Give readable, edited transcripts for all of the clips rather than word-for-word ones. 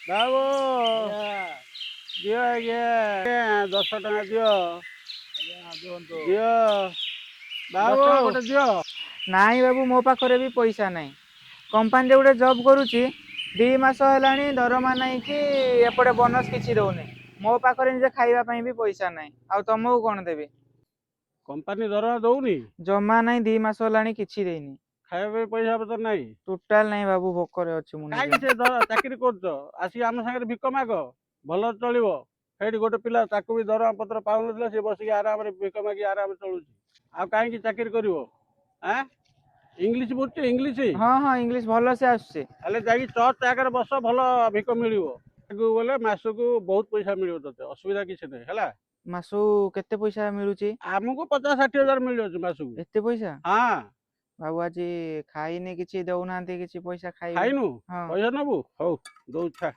ବାବୁ ଆଜ୍ଞା ଦିଅ ଆଜ୍ଞା 10 ଟଙ୍କା ଦିଅ ଦିଅନ୍ତୁ। ଦିଅ 10 ଟଙ୍କା ବାବୁ। ଗୋଟେ ଦିଅ। ନାଇଁ ବାବୁ ମୋ ପାଖରେ ବି ପଇସା ନାହିଁ। କମ୍ପାନୀରେ ଗୋଟେ ଜବ୍ କରୁଛି 2 ମାସ ହେଲାଣି ଦରମା ନାହିଁ କି ଏପଟେ ବୋନସ୍ କିଛି ଦଉନି। ମୋ ପାଖରେ ନିଜେ ଖାଇବା ପାଇଁ ବି ପଇସା ନାହିଁ ଆଉ ତମକୁ କଣ ଦେବି। କମ୍ପାନୀ ଦରମା ଦଉନି? ଜମା ନାହିଁ 2 ମାସ ହେଲାଣି କିଛି ଦେଇନି। ଖାଇବା ପାଇଁ ପଇସା ପତ୍ର ନାହିଁ? ଟୋଟାଲ ନାହିଁ ବାବୁ ଭୋକରେ ଅଛି ମୁଁ ନିଜେ। କାହିଁକି ସେ ଚାକିରି କରୁଛ ଆସିକି ଆମ ସାଙ୍ଗରେ ଭିକ ମାଗ ଭଲ ଚଳିବ। ସେଇଠି ଗୋଟେ ପିଲା ତାକୁ ବି ଦରମା ପତ୍ର ପାଉନଥିଲା ସେ ବସିକି ଆରାମରେ ଭିକ ମାଗି ଆରାମରେ ଚଳୁଛି। ଆଉ କାହିଁକି ଚାକିରି କରିବ? ଆଁ ଇଂଲିଶ ବୁଝୁଛି ଇଂଲିଶ? ହଁ ହଁ ଇଂଲିଶ ଭଲ ସେ ଆସୁଛି। ହେଲେ ଯାଇକି ଚର୍ଚ୍ଚ ଆଗରେ ବସ ଭଲ ଭିକ ମିଳିବ। ଆଗକୁ ଗଲେ ମାସକୁ ବହୁତ ପଇସା ମିଳିବ ତତେ ଅସୁବିଧା କିଛି ନାହିଁ ହେଲା। ମାସକୁ କେତେ ପଇସା ମିଳୁଛି? ଆମକୁ 50-60 ହଜାର ମିଳିଯାଉଛି ମାସକୁ। ଏତେ ପଇସା? ହଁ। ବାବୁ ଆଜି ଖାଇନି କିଛି ଦଉନାହାନ୍ତି କିଛି ପଇସା ଖାଇବି। ଖାଇନୁ? ହଁ ପଇସା ନବୁ? ହଉ ଦଉଛା।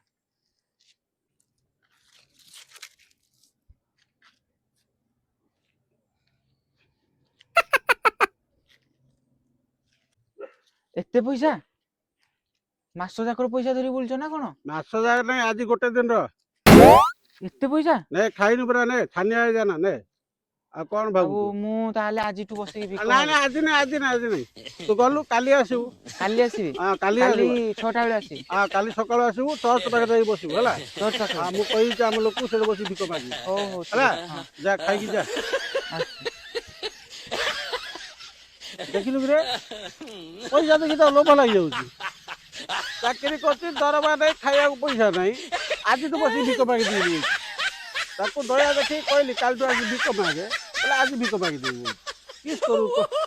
ଏତେ ପଇସା? ମାସ ଯାକର ପଇସା ଧରି ବୁଲୁଛ ନା କଣ? ମାସ ଯାକ ନାହିଁ ଆଜି ଗୋଟେ ଦିନର। ଏତେ ପଇସା? ନେ ଖାଇନୁ ପରା ନେ ଛାନିଆ ହେଇଯାନା ନେ। ଆଉ କଣ ବାବୁ ଭାବୁଛୁ? ମୁଁ ତାହେଲେ ଆଜିଠୁ ବସିକି ଭିକ ନାଇଁ ନାଇଁ ମାଗୁଛି। ଆଜି ନାଇଁ ତୁ ଗଲୁ କାଲି ଆସିବୁ। କାଲି ଆସିବି? ହଁ କାଲି କାଲି ଆସିବୁ। 6ଟା ବେଳେ ଆସିବି। ହଁ କାଲି ସକାଳୁ ଆସିବୁ ଚର୍ଚ୍ଚ ପାଖରେ ଯାଇ ବସିବୁ ହେଲା। ଚର୍ଚ୍ଚ ପାଖରେ? ହଁ ମୁଁ କହିଛି ଆମ ଲୋକକୁ ସେଠି ବସି ଭିକ ମାଗିବୁ ହଉ ହଉ ଠିକ ହେଲା। ଅଛି। ହଁ ଯା ଖାଇକି ଯା। ଆଚ୍ଛା। ଦେଖିଲୁ କିରେ ପଇସା ଦେଖି ତ ଲୋଭ ଲାଗିଯାଉଛି। ଚାକିରି କରୁଛି ଦରମା ନାହିଁ ଖାଇବାକୁ ପଇସା ନାହିଁ ଆଜିଠୁ ବସିକି ଭିକ ମାଗିଦେବି କହୁଛି। ତାକୁ ଦୟା ଦେଖିକି କହିଲି କାଲିଠୁ ଆସି ଭିକ ମାଗେ କହିଲା ଆଜି ଭିକ ମାଗିଦେବି କହୁଛି। କିସ୍ କରୁ କହ।